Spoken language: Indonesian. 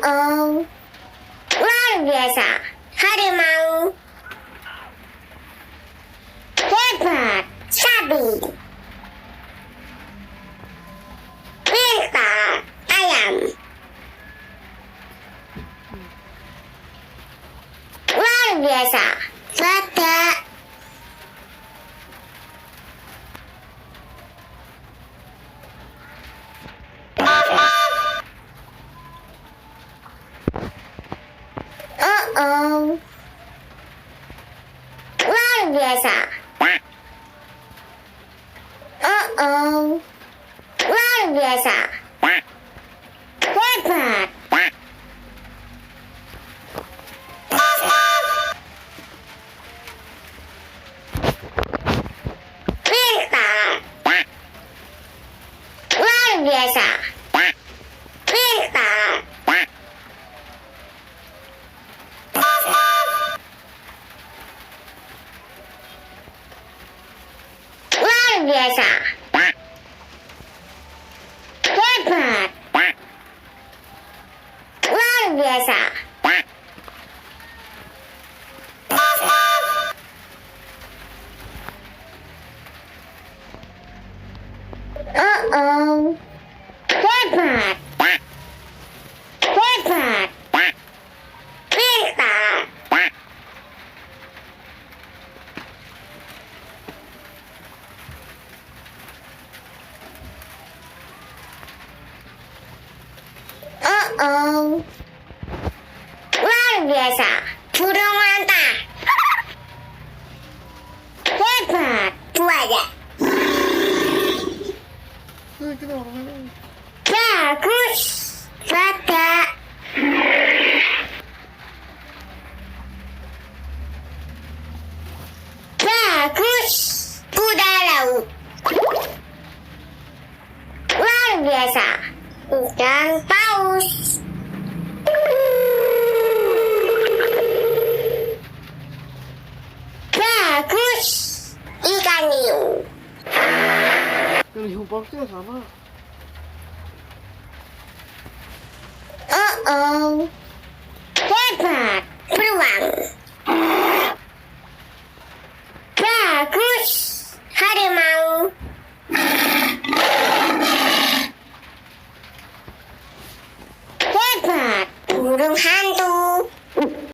Oh, luar biasa. Harimau. Hebat. Sapi. Pintar. Ayam. Luar biasa. Badak. Oh, luar biasa. Oh, luar biasa. Hebat. Pintar. Luar biasa. Pintar. Luar biasa. Hebat. Luar biasa. Oh, hebat. Hebat. Pintar. Oh, luar biasa. Burung manta. Hebat. Buaya. Bagus. Badak. Bagus. Kuda laut. Luar biasa. Ikan paus. Bagus. Ikan hiu. Yang hiu pausnya sama. Oh, hebat. Beruang. Bagus. Harimau. Hebat. Burung hantu.